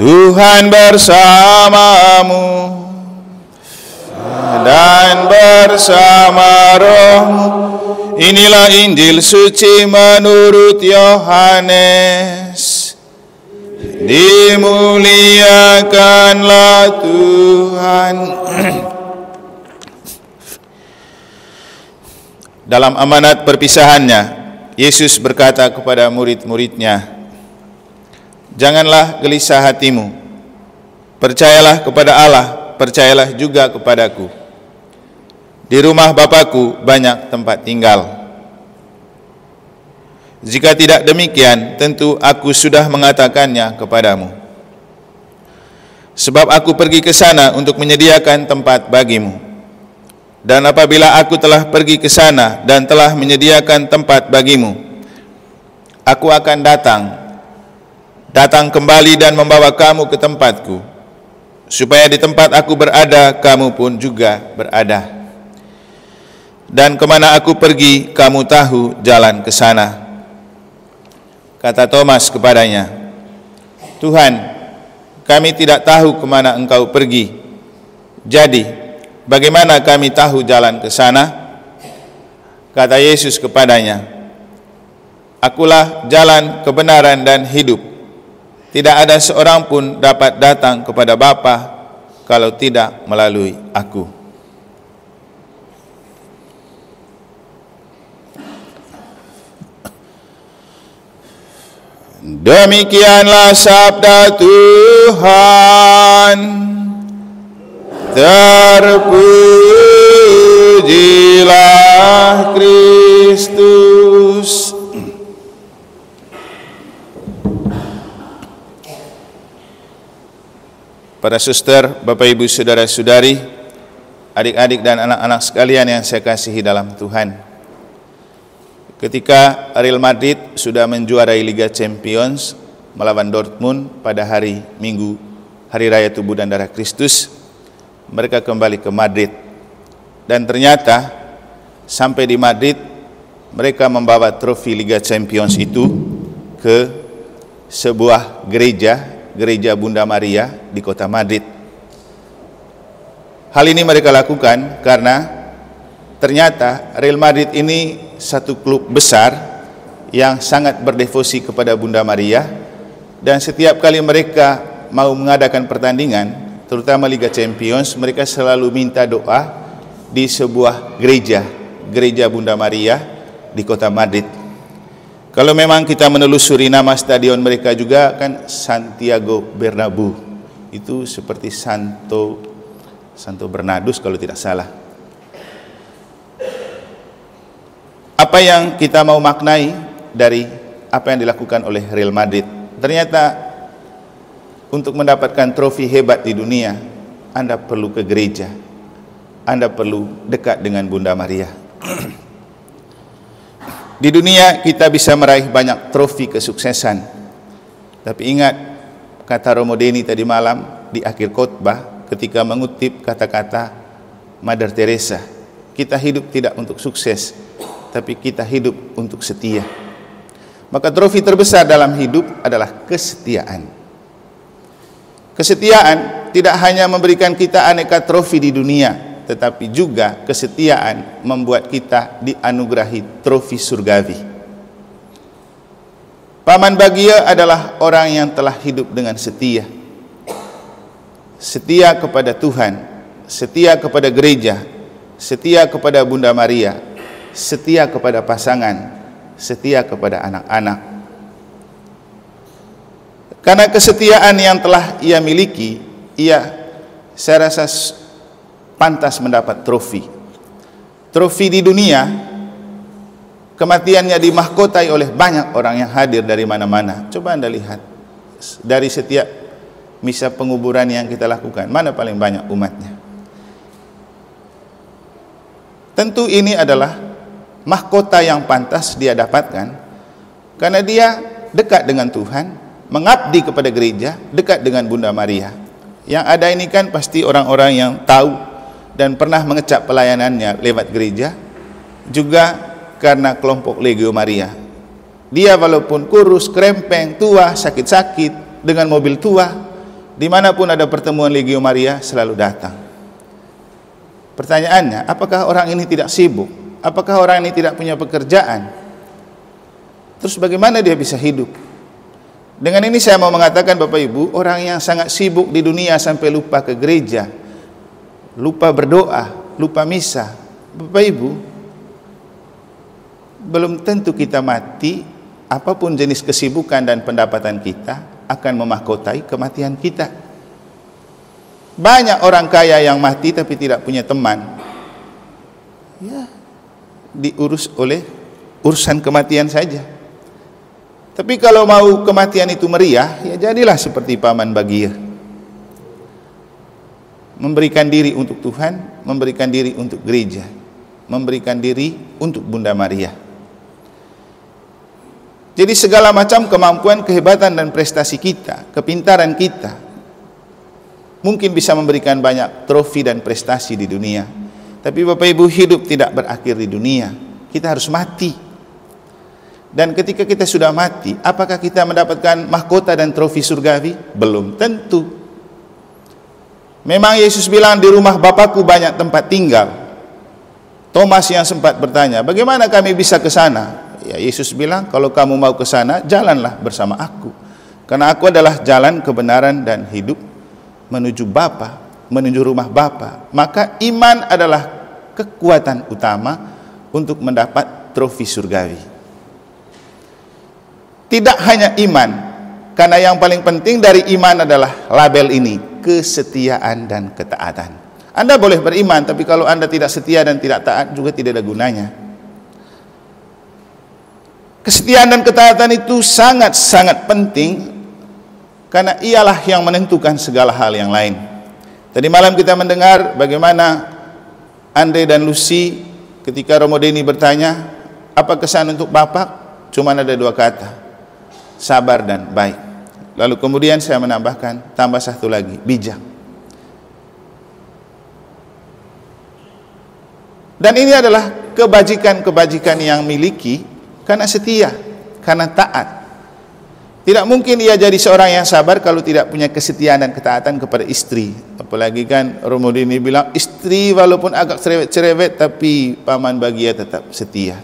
Tuhan bersamamu dan bersama rohmu. Inilah Injil suci menurut Yohanes. Dimuliakanlah Tuhan. Dalam amanat perpisahannya, Yesus berkata kepada murid-muridnya, "Janganlah gelisah hatimu. Percayalah kepada Allah, percayalah juga kepadaku. Di rumah Bapa-Ku banyak tempat tinggal. Jika tidak demikian, tentu Aku sudah mengatakannya kepadamu. Sebab Aku pergi ke sana untuk menyediakan tempat bagimu. Dan apabila Aku telah pergi ke sana dan telah menyediakan tempat bagimu, Aku akan datang kembali dan membawa kamu ke tempatku, supaya di tempat Aku berada, kamu pun juga berada. Dan kemana Aku pergi, kamu tahu jalan ke sana." Kata Thomas kepadanya, "Tuhan, kami tidak tahu kemana Engkau pergi. Jadi, bagaimana kami tahu jalan ke sana?" Kata Yesus kepadanya, "Akulah jalan, kebenaran, dan hidup. Tidak ada seorang pun dapat datang kepada Bapa kalau tidak melalui Aku." Demikianlah sabda Tuhan. Terpujilah Kristus. Para suster, Bapak Ibu, saudara-saudari, adik-adik dan anak-anak sekalian yang saya kasihi dalam Tuhan. Ketika Real Madrid sudah menjuarai Liga Champions melawan Dortmund pada hari Minggu, Hari Raya Tubuh dan Darah Kristus, mereka kembali ke Madrid. Dan ternyata sampai di Madrid, mereka membawa trofi Liga Champions itu ke sebuah gereja Bunda Maria di kota Madrid. Hal ini mereka lakukan karena ternyata Real Madrid ini satu klub besar yang sangat berdevosi kepada Bunda Maria, dan setiap kali mereka mau mengadakan pertandingan, terutama Liga Champions, mereka selalu minta doa di sebuah gereja Bunda Maria di kota Madrid. Kalau memang kita menelusuri nama stadion mereka juga kan Santiago Bernabeu, itu seperti Santo Bernardus kalau tidak salah. Apa yang kita mau maknai dari apa yang dilakukan oleh Real Madrid? Ternyata untuk mendapatkan trofi hebat di dunia, Anda perlu ke gereja. Anda perlu dekat dengan Bunda Maria. Di dunia kita bisa meraih banyak trofi kesuksesan. Tapi ingat kata Romo Deni tadi malam di akhir khotbah ketika mengutip kata-kata Mother Teresa, kita hidup tidak untuk sukses, tapi kita hidup untuk setia. Maka trofi terbesar dalam hidup adalah kesetiaan. Kesetiaan tidak hanya memberikan kita aneka trofi di dunia, tetapi juga kesetiaan membuat kita dianugerahi trofi surgawi. Paman Bagia adalah orang yang telah hidup dengan setia. Setia kepada Tuhan, setia kepada gereja, setia kepada Bunda Maria, setia kepada pasangan, setia kepada anak-anak. Karena kesetiaan yang telah ia miliki, saya rasa pantas mendapat trofi. Trofi di dunia, kematiannya dimahkotai oleh banyak orang yang hadir dari mana-mana. Coba Anda lihat, dari setiap misa penguburan yang kita lakukan, mana paling banyak umatnya? Tentu ini adalah mahkota yang pantas dia dapatkan karena dia dekat dengan Tuhan, mengabdi kepada gereja, dekat dengan Bunda Maria. Yang ada ini kan pasti orang-orang yang tahu dan pernah mengecap pelayanannya lewat gereja, juga karena kelompok Legio Maria. Dia walaupun kurus, krempeng, tua, sakit-sakit, dengan mobil tua, Dimanapun ada pertemuan Legio Maria selalu datang. Pertanyaannya, apakah orang ini tidak sibuk? Apakah orang ini tidak punya pekerjaan? Terus bagaimana dia bisa hidup? Dengan ini saya mau mengatakan Bapak Ibu, orang yang sangat sibuk di dunia sampai lupa ke gereja, lupa berdoa, lupa misa, Bapak Ibu, belum tentu kita mati, apapun jenis kesibukan dan pendapatan kita akan memahkotai kematian kita. Banyak orang kaya yang mati tapi tidak punya teman, ya, diurus oleh urusan kematian saja. Tapi kalau mau kematian itu meriah, ya jadilah seperti Paman Bagia, memberikan diri untuk Tuhan, memberikan diri untuk gereja, memberikan diri untuk Bunda Maria. Jadi segala macam kemampuan, kehebatan dan prestasi kita, kepintaran kita, mungkin bisa memberikan banyak trofi dan prestasi di dunia. Tapi Bapak Ibu, hidup tidak berakhir di dunia. Kita harus mati. Dan ketika kita sudah mati, apakah kita mendapatkan mahkota dan trofi surgawi? Belum tentu. Memang Yesus bilang di rumah Bapakku banyak tempat tinggal. Thomas yang sempat bertanya, bagaimana kami bisa ke sana? Ya, Yesus bilang, kalau kamu mau ke sana, jalanlah bersama aku. Karena aku adalah jalan, kebenaran dan hidup menuju Bapa, menuju rumah Bapa. Maka iman adalah kekuatan utama untuk mendapat trofi surgawi. Tidak hanya iman, karena yang paling penting dari iman adalah label ini, kesetiaan dan ketaatan. Anda boleh beriman, tapi kalau Anda tidak setia dan tidak taat juga tidak ada gunanya. Kesetiaan dan ketaatan itu sangat-sangat penting, karena ialah yang menentukan segala hal yang lain. Tadi malam kita mendengar bagaimana Andre dan Lucy ketika Romo Denny bertanya, apa kesan untuk Bapak? Cuma ada dua kata, sabar dan baik. Lalu kemudian saya menambahkan, tambah satu lagi, bijak. Dan ini adalah kebajikan-kebajikan yang miliki karena setia, karena taat. Tidak mungkin ia jadi seorang yang sabar kalau tidak punya kesetiaan dan ketaatan kepada istri. Apalagi kan Romo Denny bilang, istri walaupun agak cerewet-cerewet tapi Paman Bagia tetap setia,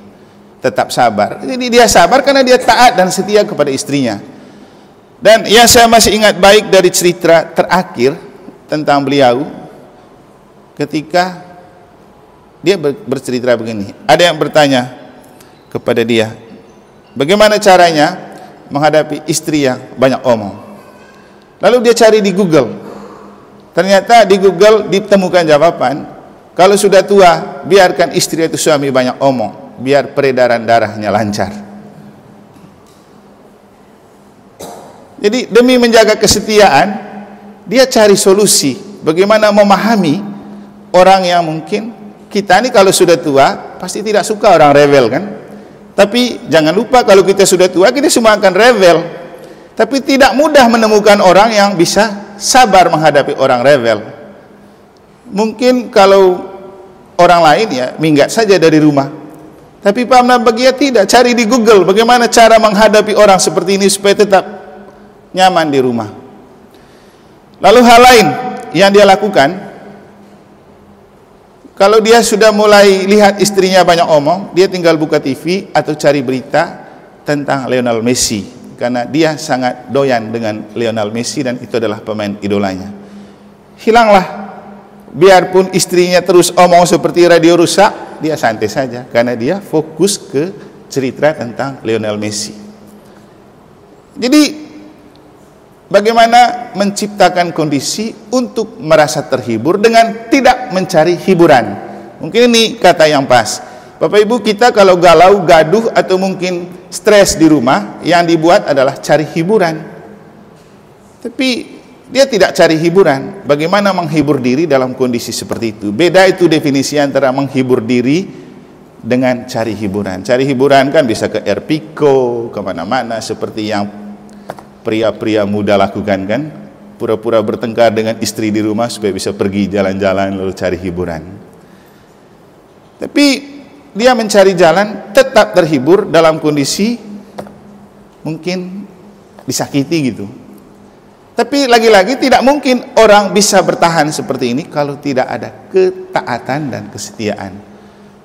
tetap sabar. Jadi dia sabar karena dia taat dan setia kepada istrinya. Dan yang saya masih ingat baik dari cerita terakhir tentang beliau, ketika dia bercerita begini, ada yang bertanya kepada dia, bagaimana caranya menghadapi istri yang banyak omong. Lalu dia cari di Google. Ternyata di Google ditemukan jawaban, kalau sudah tua, biarkan istri itu suami banyak omong, biar peredaran darahnya lancar. Jadi demi menjaga kesetiaan, dia cari solusi bagaimana memahami orang yang mungkin, kita ini kalau sudah tua pasti tidak suka orang rewel kan. Tapi jangan lupa kalau kita sudah tua kita semua akan rewel. Tapi tidak mudah menemukan orang yang bisa sabar menghadapi orang rewel. Mungkin kalau orang lain ya minggat saja dari rumah. Tapi Paman Bagia tidak, cari di Google bagaimana cara menghadapi orang seperti ini supaya tetap nyaman di rumah. Lalu hal lain yang dia lakukan, kalau dia sudah mulai lihat istrinya banyak omong, dia tinggal buka TV atau cari berita tentang Lionel Messi, karena dia sangat doyan dengan Lionel Messi dan itu adalah pemain idolanya. Hilanglah, biarpun istrinya terus omong seperti radio rusak, dia santai saja karena dia fokus ke cerita tentang Lionel Messi. Jadi bagaimana menciptakan kondisi untuk merasa terhibur dengan tidak mencari hiburan. Mungkin ini kata yang pas. Bapak Ibu, kita kalau galau, gaduh atau mungkin stres di rumah, yang dibuat adalah cari hiburan. Tapi dia tidak cari hiburan. Bagaimana menghibur diri dalam kondisi seperti itu? Beda itu definisi antara menghibur diri dengan cari hiburan. Cari hiburan kan bisa ke Erpiko, kemana-mana seperti yang pria-pria muda lakukan kan, pura-pura bertengkar dengan istri di rumah supaya bisa pergi jalan-jalan lalu cari hiburan. Tapi dia mencari jalan tetap terhibur dalam kondisi mungkin disakiti gitu. Tapi lagi-lagi tidak mungkin orang bisa bertahan seperti ini kalau tidak ada ketaatan dan kesetiaan.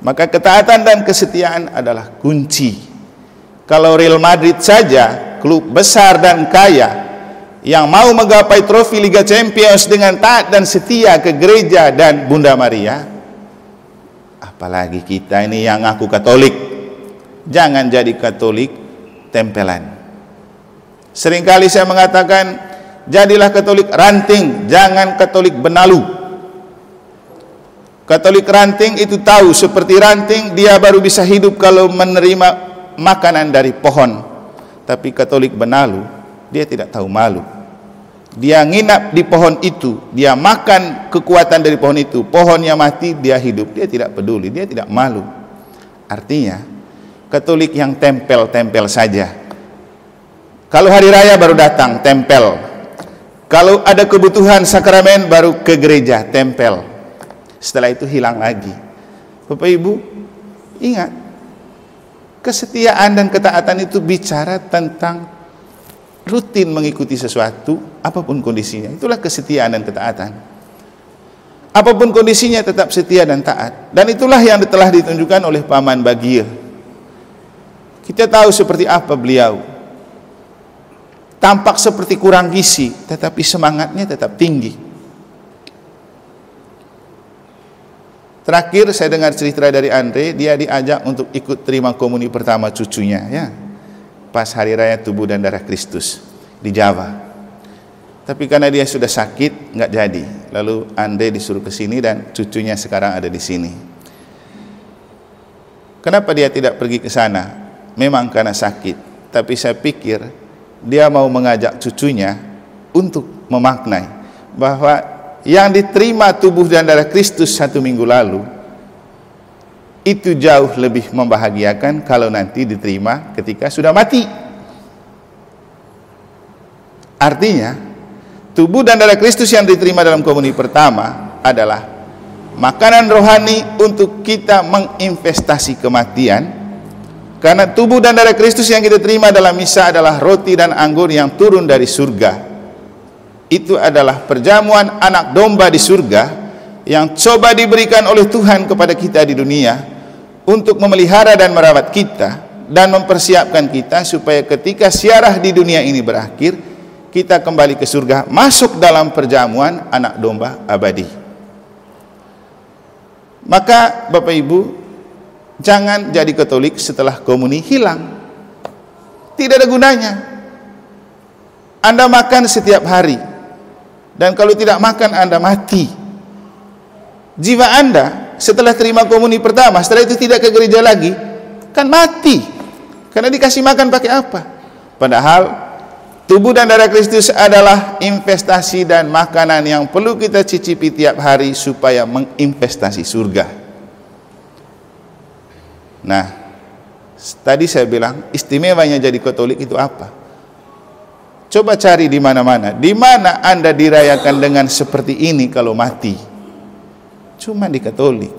Maka ketaatan dan kesetiaan adalah kunci. Kalau Real Madrid saja, klub besar dan kaya yang mau menggapai trofi Liga Champions dengan taat dan setia ke gereja dan Bunda Maria, apalagi kita ini yang ngaku Katolik. Jangan jadi Katolik tempelan. Seringkali saya mengatakan, jadilah Katolik ranting, jangan Katolik benalu. Katolik ranting itu tahu seperti ranting, dia baru bisa hidup kalau menerima makanan dari pohon. Tapi Katolik benalu, dia tidak tahu malu. Dia nginap di pohon itu, dia makan kekuatan dari pohon itu. Pohonnya mati, dia hidup, dia tidak peduli, dia tidak malu. Artinya, Katolik yang tempel-tempel saja. Kalau hari raya baru datang, tempel. Kalau ada kebutuhan sakramen baru ke gereja, tempel. Setelah itu hilang lagi. Bapak Ibu, ingat, kesetiaan dan ketaatan itu bicara tentang rutin mengikuti sesuatu, apapun kondisinya. Itulah kesetiaan dan ketaatan. Apapun kondisinya tetap setia dan taat. Dan itulah yang telah ditunjukkan oleh Paman Bagir. Kita tahu seperti apa beliau. Tampak seperti kurang gizi, tetapi semangatnya tetap tinggi. Terakhir saya dengar cerita dari Andre, dia diajak untuk ikut terima komuni pertama cucunya, ya, pas hari raya tubuh dan darah Kristus di Jawa. Tapi karena dia sudah sakit, nggak jadi. Lalu Andre disuruh ke sini dan cucunya sekarang ada di sini. Kenapa dia tidak pergi ke sana? Memang karena sakit. Tapi saya pikir dia mau mengajak cucunya untuk memaknai bahwa yang diterima tubuh dan darah Kristus 1 minggu lalu itu jauh lebih membahagiakan kalau nanti diterima ketika sudah mati. Artinya, tubuh dan darah Kristus yang diterima dalam komuni pertama adalah makanan rohani untuk kita menginvestasi kematian. Karena tubuh dan darah Kristus yang kita terima dalam misa adalah roti dan anggur yang turun dari surga. Itu adalah perjamuan anak domba di surga yang coba diberikan oleh Tuhan kepada kita di dunia untuk memelihara dan merawat kita dan mempersiapkan kita supaya ketika siarah di dunia ini berakhir, kita kembali ke surga, masuk dalam perjamuan anak domba abadi. Maka Bapak Ibu, jangan jadi Katolik setelah komuni hilang. Tidak ada gunanya. Anda makan setiap hari, dan kalau tidak makan Anda mati. Jiwa Anda setelah terima komuni pertama, setelah itu tidak ke gereja lagi, kan mati. Karena dikasih makan pakai apa? Padahal tubuh dan darah Kristus adalah investasi dan makanan yang perlu kita cicipi tiap hari supaya menginvestasi surga. Nah, tadi saya bilang istimewanya jadi Katolik itu apa? Coba cari di mana-mana. Di mana Anda dirayakan dengan seperti ini kalau mati? Cuma di Katolik.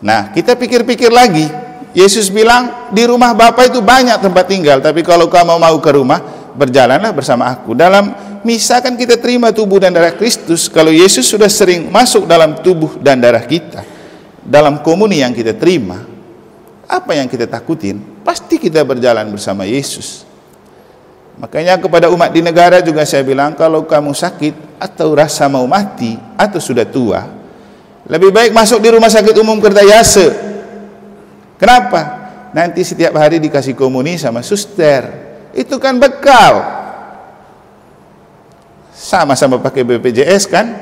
Nah, kita pikir-pikir lagi. Yesus bilang, di rumah Bapa itu banyak tempat tinggal, tapi kalau kamu mau ke rumah, berjalanlah bersama aku. Dalam misa kan kita terima tubuh dan darah Kristus. Kalau Yesus sudah sering masuk dalam tubuh dan darah kita, dalam komuni yang kita terima, apa yang kita takutin? Pasti kita berjalan bersama Yesus. Makanya kepada umat di negara juga saya bilang, kalau kamu sakit atau rasa mau mati atau sudah tua, lebih baik masuk di rumah sakit umum Kertayasa. Kenapa? Nanti setiap hari dikasih komuni sama suster. Itu kan bekal. Sama-sama pakai BPJS kan?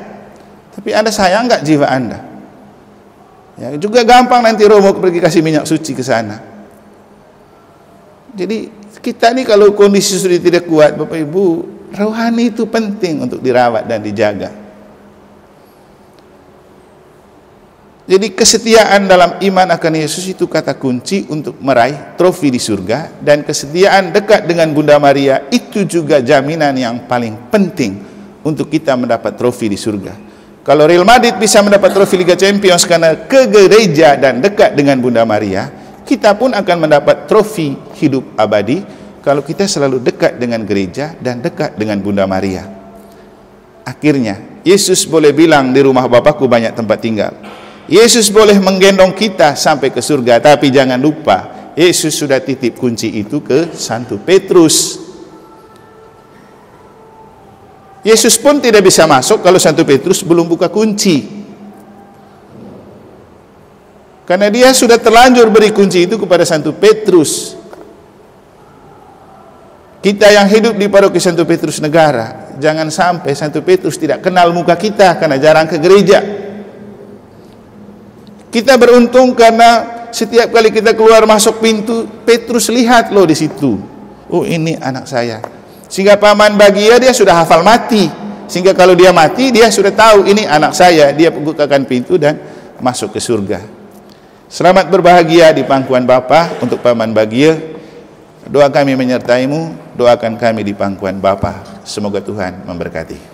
Tapi Anda sayang nggak jiwa Anda? Ya, juga gampang nanti Romo pergi kasih minyak suci ke sana. Jadi kita ini kalau kondisi sudah tidak kuat, Bapak Ibu, rohani itu penting untuk dirawat dan dijaga. Jadi kesetiaan dalam iman akan Yesus itu kata kunci untuk meraih trofi di surga, dan kesetiaan dekat dengan Bunda Maria itu juga jaminan yang paling penting untuk kita mendapat trofi di surga. Kalau Real Madrid bisa mendapat trofi Liga Champions karena ke gereja dan dekat dengan Bunda Maria, kita pun akan mendapat trofi hidup abadi kalau kita selalu dekat dengan gereja dan dekat dengan Bunda Maria. Akhirnya Yesus boleh bilang, di rumah Bapakku banyak tempat tinggal. Yesus boleh menggendong kita sampai ke surga, tapi jangan lupa Yesus sudah titip kunci itu ke Santo Petrus. Yesus pun tidak bisa masuk kalau Santo Petrus belum buka kunci, karena dia sudah terlanjur beri kunci itu kepada Santo Petrus. Kita yang hidup di paroki Santo Petrus Negara, jangan sampai Santo Petrus tidak kenal muka kita karena jarang ke gereja. Kita beruntung karena setiap kali kita keluar masuk pintu, Petrus lihat loh di situ, oh ini anak saya. Sehingga Paman Bagia dia sudah hafal mati, sehingga kalau dia mati dia sudah tahu ini anak saya. Dia bukakan pintu dan masuk ke surga. Selamat berbahagia di pangkuan Bapa untuk Paman Bagia. Doa kami menyertaimu, doakan kami di pangkuan Bapa. Semoga Tuhan memberkati.